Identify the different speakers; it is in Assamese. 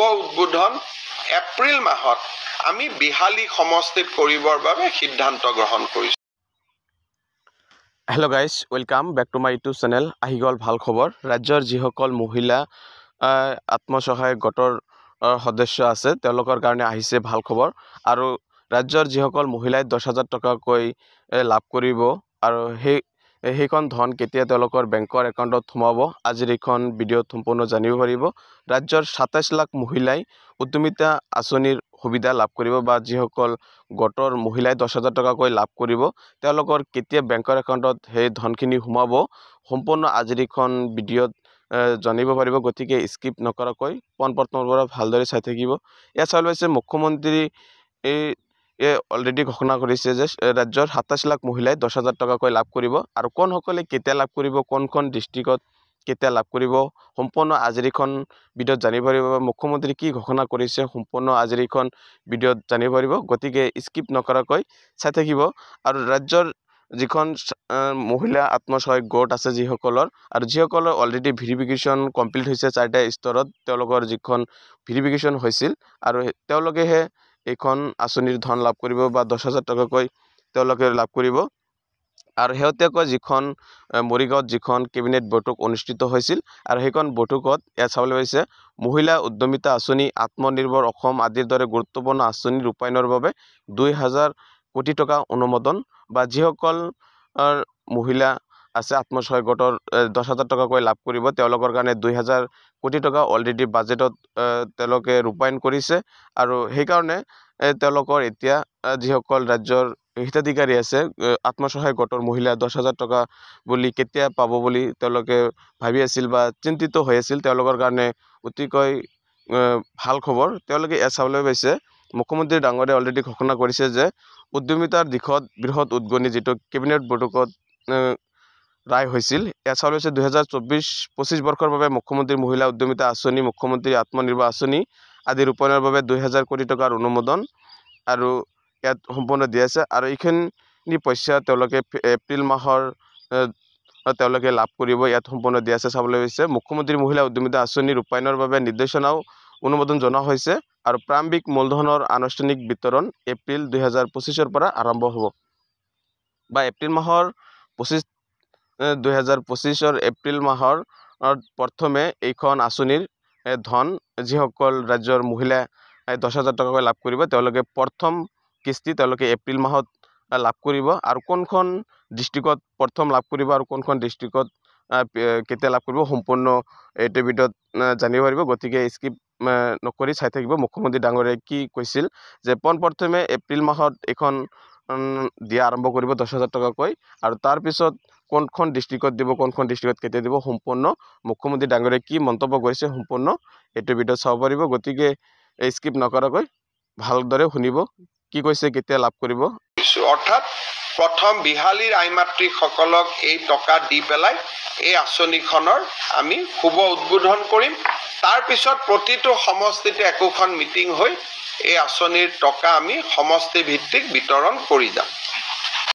Speaker 1: উদ্বোধন এপ্ৰিল মাহত আমি বিহালী সমষ্টিত কৰিবৰ বাবে সিদ্ধান্ত গ্ৰহণ কৰিছোঁ।
Speaker 2: Hello' guys, welcome back to my YouTube channel. আহি গ'ল ভাল খবৰ। ৰাজ্যৰ যিসকল মহিলা আত্মসহায়ক গোটৰ সদস্য আছে তেওঁলোকৰ কাৰণে আহিছে ভাল খবৰ। আৰু ৰাজ্যৰ যিসকল মহিলাই 10,000 টকাকৈ লাভ কৰিব আৰু সেইখন ধন কেতিয়া তেওঁলোকৰ বেংকৰ একাউণ্টত সোমাব, আজিৰ এইখন ভিডিঅ'ত সম্পূৰ্ণ জানিব পাৰিব। ৰাজ্যৰ 27 লাখ মহিলাই উদ্যমিতা আঁচনিৰ সুবিধা লাভ কৰিব বা যিসকল গোটৰ মহিলাই 10,000 টকাকৈ লাভ কৰিব তেওঁলোকৰ কেতিয়া বেংকৰ একাউণ্টত সেই ধনখিনি সোমাব সম্পূৰ্ণ আজিৰ এইখন ভিডিঅ'ত জানিব পাৰিব। গতিকে স্কিপ নকৰাকৈ পোনপ্ৰথমৰ পৰা ভালদৰে চাই থাকিব। ইয়াত চাব লৈছে মুখ্যমন্ত্ৰী অলৰেডি ঘোষণা কৰিছে যে ৰাজ্যৰ 27 লাখ মহিলাই 10,000 টকাকৈ লাভ কৰিব আৰু কোনসকলে কেতিয়া লাভ কৰিব, কোনখন ডিষ্ট্ৰিক্টত কেতিয়া লাভ কৰিব সম্পূৰ্ণ আজিৰ এইখন ভিডিঅ'ত জানিব পাৰিব। মুখ্যমন্ত্ৰী কি ঘোষণা কৰিছে সম্পূৰ্ণ আজিৰ এইখন ভিডিঅ'ত জানিব পাৰিব। গতিকে স্কিপ নকৰাকৈ চাই থাকিব। আৰু ৰাজ্যৰ যিখন মহিলা আত্মসহায়ক গোট আছে যিসকলৰ আৰু যিসকলৰ অলৰেডি ভেৰিফিকেশ্যন কমপ্লিট হৈছে 4টা স্তৰত, তেওঁলোকৰ যিখন ভেৰিফিকেশ্যন হৈছিল আৰু তেওঁলোকেহে এইখন আঁচনিৰ ধন লাভ কৰিব বা 10,000 টকাকৈ তেওঁলোকে লাভ কৰিব। আৰু শেহতীয়াকৈ যিখন মৰিগাঁৱত যিখন কেবিনেট বৈঠক অনুষ্ঠিত হৈছিল আৰু সেইখন বৈঠকত ইয়াত চাবলৈ পাইছে মহিলা উদ্যমিতা আঁচনি, আত্মনিৰ্ভৰ অসম আদিৰ দৰে গুৰুত্বপূৰ্ণ আঁচনি ৰূপায়ণৰ বাবে 2,000 কোটি টকা অনুমোদন বা যিসকল মহিলা আছে আত্মসহায়ক গোটৰ 10,000 টকাকৈ লাভ কৰিব তেওঁলোকৰ কাৰণে 2,000 কোটি টকা অলৰেডি বাজেটত তেওঁলোকে ৰূপায়ণ কৰিছে। আৰু সেইকাৰণে তেওঁলোকৰ এতিয়া যিসকল ৰাজ্যৰ হিতাধিকাৰী আছে আত্মসহায়ক গোটৰ মহিলা 10,000 টকা বুলি কেতিয়া পাব বুলি তেওঁলোকে ভাবি আছিল বা চিন্তিত হৈ আছিল, তেওঁলোকৰ কাৰণে অতিকৈ ভাল খবৰ। তেওঁলোকে ইয়াত চাবলৈ পাইছে মুখ্যমন্ত্ৰী ডাঙৰীয়াই অলৰেডি ঘোষণা কৰিছে যে উদ্যমিতাৰ দিশত বৃহৎ উদগনি যিটো কেবিনেট বৈঠকত ৰায় হৈছিল। ইয়াত চাবলৈ পাইছে 2024-25 বৰ্ষৰ বাবে মুখ্যমন্ত্ৰী মহিলা উদ্যমিতা আঁচনি, মুখ্যমন্ত্ৰী আত্মনিৰ্ভৰ আঁচনি আদি ৰূপায়ণৰ বাবে 2,000 কোটি টকাৰ অনুমোদন আৰু ইয়াত সম্পূৰ্ণ দিয়া আছে। আৰু এইখিনি পইচা তেওঁলোকে এপ্ৰিল মাহৰ তেওঁলোকে লাভ কৰিব, ইয়াত সম্পূৰ্ণ দিয়া আছে। চাবলৈ পাইছে মুখ্যমন্ত্ৰী মহিলা উদ্যমিতা আঁচনি ৰূপায়ণৰ বাবে নিৰ্দেশনাও অনুমোদন জনোৱা হৈছে আৰু প্ৰাৰম্ভিক মূলধনৰ আনুষ্ঠানিক বিতৰণ এপ্ৰিল 2025 পৰা আৰম্ভ হ'ব বা এপ্ৰিল মাহৰ 2025 এপ্ৰিল মাহৰ প্ৰথমে এইখন আঁচনিৰ ধন যিসকল ৰাজ্যৰ মহিলাই 10,000 টকাকৈ লাভ কৰিব তেওঁলোকে প্ৰথম কিস্তি তেওঁলোকে এপ্ৰিল মাহত লাভ কৰিব। আৰু কোনখন ডিষ্ট্ৰিক্টত প্ৰথম লাভ কৰিব আৰু কোনখন ডিষ্ট্ৰিক্টত কেতিয়া লাভ কৰিব সম্পূৰ্ণ এইটো ভিডিঅ'ত জানিব পাৰিব। গতিকে স্কিপ নকৰি চাই থাকিব। মুখ্যমন্ত্ৰী ডাঙৰীয়াই কি কৈছিল যে পোনপ্ৰথমে এপ্ৰিল মাহত এইখন দিয়া আৰম্ভ কৰিব 10,000 টকাকৈ আৰু তাৰপিছত কোনখন ডিষ্ট্ৰিক্টত দিব, কোনখন ডিষ্ট্ৰিক্টত কেতিয়া দিব সম্পূৰ্ণ মুখ্যমন্ত্ৰী ডাঙৰীয়াই কি মন্তব্য কৰিছে সম্পূৰ্ণ এইটো ভিডিঅ'ত চাব পাৰিব। গতিকে স্কিপ নকৰাকৈ ভালদৰে শুনিব কি কৈছে, কেতিয়া লাভ কৰিব।
Speaker 1: অৰ্থাৎ প্ৰথম বিহালীৰ আই মাতৃসকলক এই টকা দি পেলাই এই আঁচনিখনৰ আমি শুভ উদ্বোধন কৰিম। তাৰপিছত প্ৰতিটো সমষ্টিতে একোখন মিটিং হৈ এই আঁচনিৰ টকা আমি সমষ্টি ভিত্তিক বিতৰণ কৰি যাম।